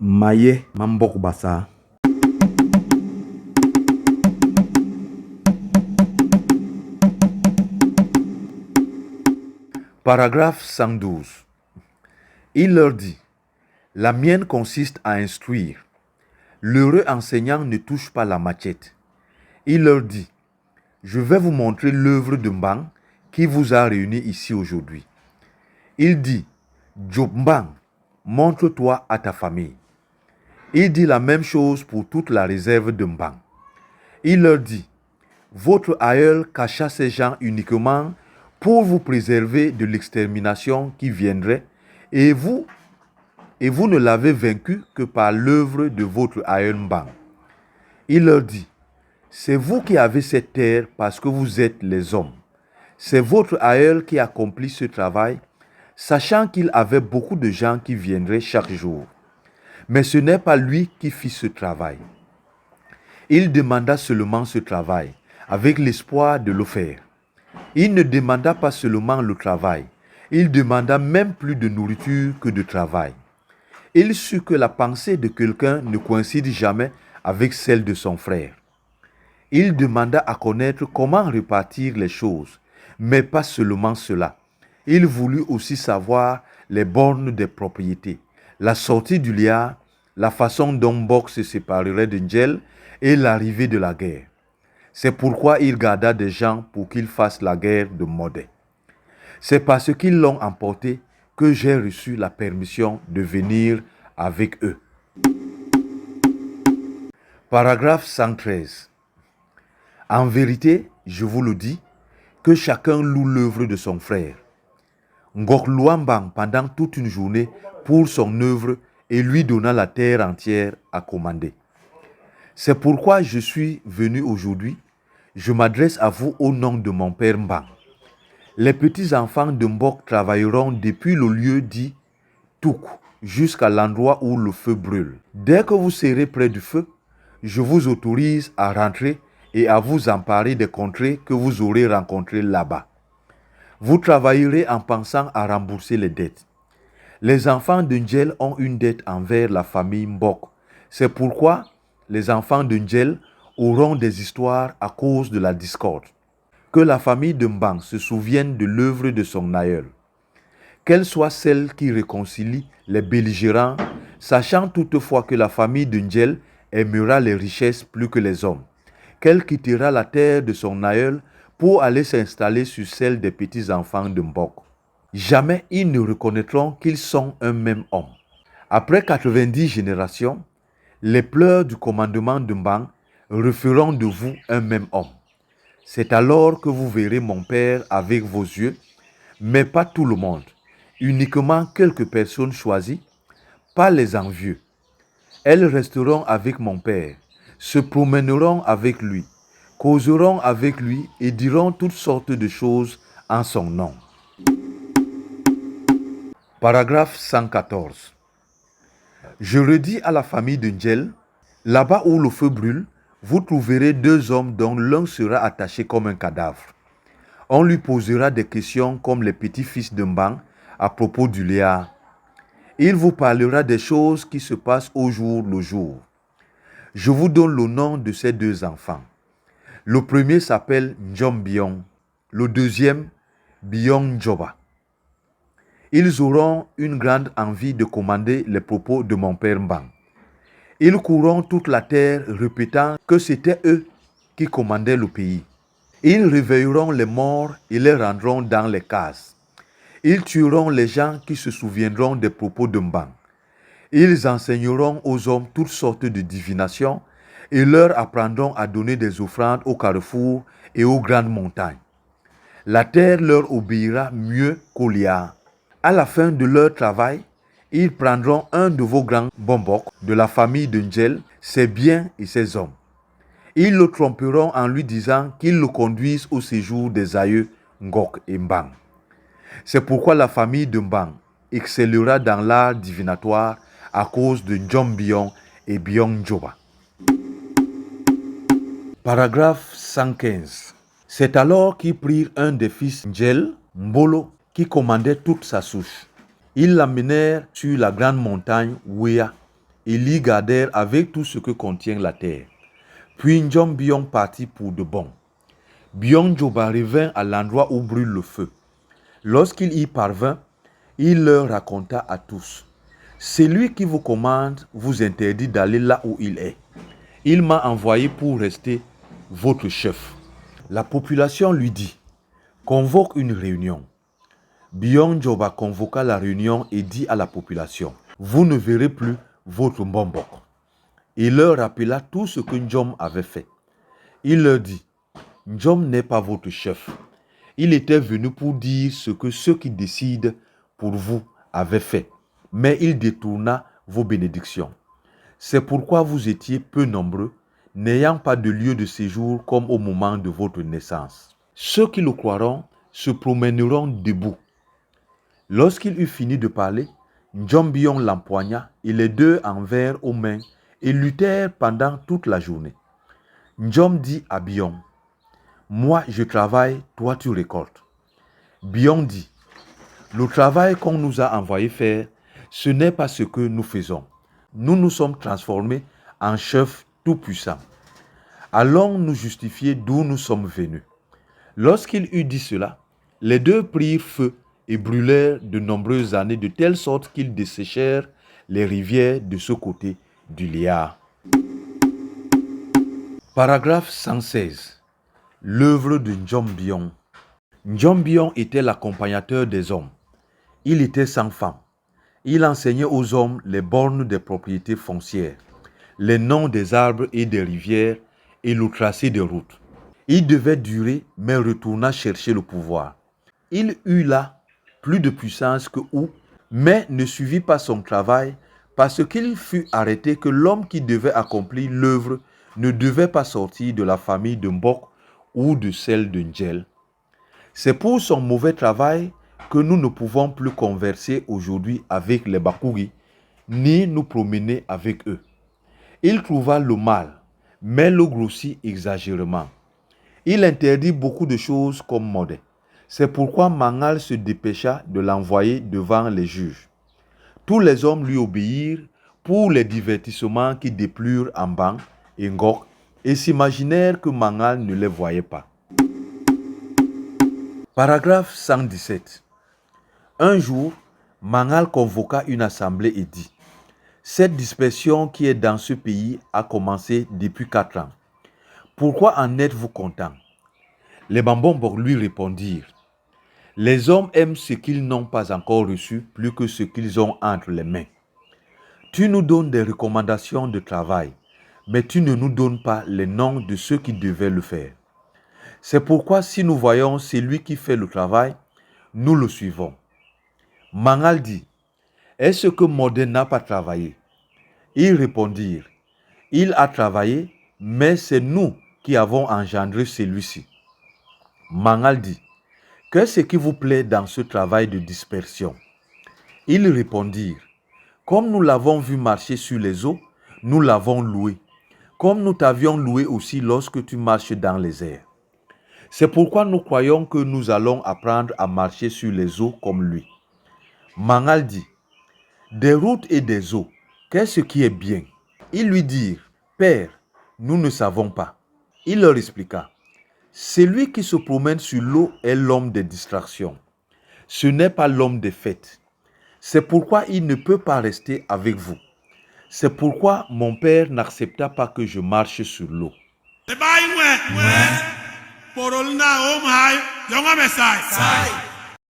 Maye Mambok Bassa. Paragraphe 112. Il leur dit: la mienne consiste à instruire. L'heureux enseignant ne touche pas la machette. Il leur dit: je vais vous montrer l'œuvre de Mbang qui vous a réunis ici aujourd'hui. Il dit: Job Mbang, montre-toi à ta famille. Il dit la même chose pour toute la réserve de Mbang. Il leur dit: votre aïeul cacha ces gens uniquement pour vous préserver de l'extermination qui viendrait, et vous ne l'avez vaincu que par l'œuvre de votre aïeul Mbang. Il leur dit: c'est vous qui avez cette terre parce que vous êtes les hommes. C'est votre aïeul qui accomplit ce travail, sachant qu'il avait beaucoup de gens qui viendraient chaque jour. Mais ce n'est pas lui qui fit ce travail. Il demanda seulement ce travail, avec l'espoir de le faire. Il ne demanda pas seulement le travail, il demanda même plus de nourriture que de travail. Il sut que la pensée de quelqu'un ne coïncide jamais avec celle de son frère. Il demanda à connaître comment répartir les choses, mais pas seulement cela. Il voulut aussi savoir les bornes des propriétés, la sortie du liard, la façon dont Mbok se séparerait de Njel et l'arrivée de la guerre. C'est pourquoi il garda des gens pour qu'ils fassent la guerre de Modé. C'est parce qu'ils l'ont emporté que j'ai reçu la permission de venir avec eux. Paragraphe 113. En vérité, je vous le dis, que chacun loue l'œuvre de son frère. Ngok loua Mbang pendant toute une journée pour son œuvre et lui donna la terre entière à commander. C'est pourquoi je suis venu aujourd'hui. Je m'adresse à vous au nom de mon père Mbang. Les petits-enfants de Mbok travailleront depuis le lieu dit Touk jusqu'à l'endroit où le feu brûle. Dès que vous serez près du feu, je vous autorise à rentrer et à vous emparer des contrées que vous aurez rencontrées là-bas. Vous travaillerez en pensant à rembourser les dettes. Les enfants de Njel ont une dette envers la famille Mbok. C'est pourquoi les enfants de Njel auront des histoires à cause de la discorde. Que la famille de Mbang se souvienne de l'œuvre de son aïeul. Qu'elle soit celle qui réconcilie les belligérants, sachant toutefois que la famille de Njel aimera les richesses plus que les hommes. Qu'elle quittera la terre de son aïeul pour aller s'installer sur celle des petits-enfants de Mbok. Jamais ils ne reconnaîtront qu'ils sont un même homme. Après 90 générations, les pleurs du commandement de Mbang referont de vous un même homme. C'est alors que vous verrez mon père avec vos yeux, mais pas tout le monde, uniquement quelques personnes choisies, pas les envieux. Elles resteront avec mon père, se promèneront avec lui, causeront avec lui et diront toutes sortes de choses en son nom. Paragraphe 114. Je redis à la famille de Njel, là-bas où le feu brûle, vous trouverez deux hommes dont l'un sera attaché comme un cadavre. On lui posera des questions comme les petits-fils de Mbang à propos du Léa. Il vous parlera des choses qui se passent au jour le jour. Je vous donne le nom de ces deux enfants. Le premier s'appelle Njom Biong, le deuxième Biong Njoba. Ils auront une grande envie de commander les propos de mon père Mbang. Ils courront toute la terre répétant que c'était eux qui commandaient le pays. Ils réveilleront les morts et les rendront dans les cases. Ils tueront les gens qui se souviendront des propos de Mbang. Ils enseigneront aux hommes toutes sortes de divinations et leur apprendront à donner des offrandes aux carrefours et aux grandes montagnes. La terre leur obéira mieux qu'au liard. À la fin de leur travail, ils prendront un de vos grands bombok de la famille de Njel, ses biens et ses hommes. Ils le tromperont en lui disant qu'ils le conduisent au séjour des aïeux Ngok et Mbang. C'est pourquoi la famille de Mbang excellera dans l'art divinatoire à cause de Njom Biong et Biong Njoba. Paragraphe 115. C'est alors qu'ils prirent un des fils Njel, Mbolo, qui commandait toute sa souche. Ils l'amenèrent sur la grande montagne Ouéa et l'y gardèrent avec tout ce que contient la terre. Puis Ndjom Bion partit pour de bon. Bion Djoba revint à l'endroit où brûle le feu. Lorsqu'il y parvint, il leur raconta à tous: celui qui vous commande vous interdit d'aller là où il est. Il m'a envoyé pour rester votre chef. La population lui dit: convoque une réunion. Bion Djoba convoqua la réunion et dit à la population: vous ne verrez plus votre Mbombok. Il leur rappela tout ce que Ndjom avait fait. Il leur dit: Ndjom n'est pas votre chef. Il était venu pour dire ce que ceux qui décident pour vous avaient fait, mais il détourna vos bénédictions. C'est pourquoi vous étiez peu nombreux, n'ayant pas de lieu de séjour comme au moment de votre naissance. Ceux qui le croiront se promèneront debout. Lorsqu'il eut fini de parler, Ndjom Bion l'empoigna et les deux envinrent aux mains et luttèrent pendant toute la journée. Ndjom dit à Bion: moi je travaille, toi tu récoltes. Bion dit: le travail qu'on nous a envoyé faire, ce n'est pas ce que nous faisons. Nous nous sommes transformés en chefs tout-puissants. Allons nous justifier d'où nous sommes venus. Lorsqu'il eut dit cela, les deux prirent feu et brûlèrent de nombreuses années de telle sorte qu'ils desséchèrent les rivières de ce côté du Liard. Paragraphe 116. L'œuvre de Ndjom Bion. Ndjom Bion était l'accompagnateur des hommes. Il était sans femme. Il enseignait aux hommes les bornes des propriétés foncières, les noms des arbres et des rivières et le tracé des routes. Il devait durer, mais retourna chercher le pouvoir. Il eut là plus de puissance que où, mais ne suivit pas son travail parce qu'il fut arrêté que l'homme qui devait accomplir l'œuvre ne devait pas sortir de la famille de Mbok ou de celle de Ndjel. C'est pour son mauvais travail que nous ne pouvons plus converser aujourd'hui avec les Bakougi, ni nous promener avec eux. Il trouva le mal, mais le grossit exagérément. Il interdit beaucoup de choses comme Modé. C'est pourquoi Mangal se dépêcha de l'envoyer devant les juges. Tous les hommes lui obéirent pour les divertissements qui déplurent en Bang et Ngok et s'imaginèrent que Mangal ne les voyait pas. Paragraphe 117. Un jour, Mangal convoqua une assemblée et dit: cette dispersion qui est dans ce pays a commencé depuis 4 ans. Pourquoi en êtes-vous content? Les Bambombok lui répondirent: les hommes aiment ce qu'ils n'ont pas encore reçu plus que ce qu'ils ont entre les mains. Tu nous donnes des recommandations de travail, mais tu ne nous donnes pas les noms de ceux qui devaient le faire. C'est pourquoi si nous voyons celui qui fait le travail, nous le suivons. Mangal dit: est-ce que Modé n'a pas travaillé? Ils répondirent: il a travaillé, mais c'est nous qui avons engendré celui-ci. Mangal dit: qu'est-ce qui vous plaît dans ce travail de dispersion? Ils répondirent: comme nous l'avons vu marcher sur les eaux, nous l'avons loué, comme nous t'avions loué aussi lorsque tu marches dans les airs. C'est pourquoi nous croyons que nous allons apprendre à marcher sur les eaux comme lui. Mangal dit: des routes et des eaux, qu'est-ce qui est bien? Ils lui dirent: Père, nous ne savons pas. Il leur expliqua: celui qui se promène sur l'eau est l'homme des distractions. Ce n'est pas l'homme des fêtes. C'est pourquoi il ne peut pas rester avec vous. C'est pourquoi mon père n'accepta pas que je marche sur l'eau.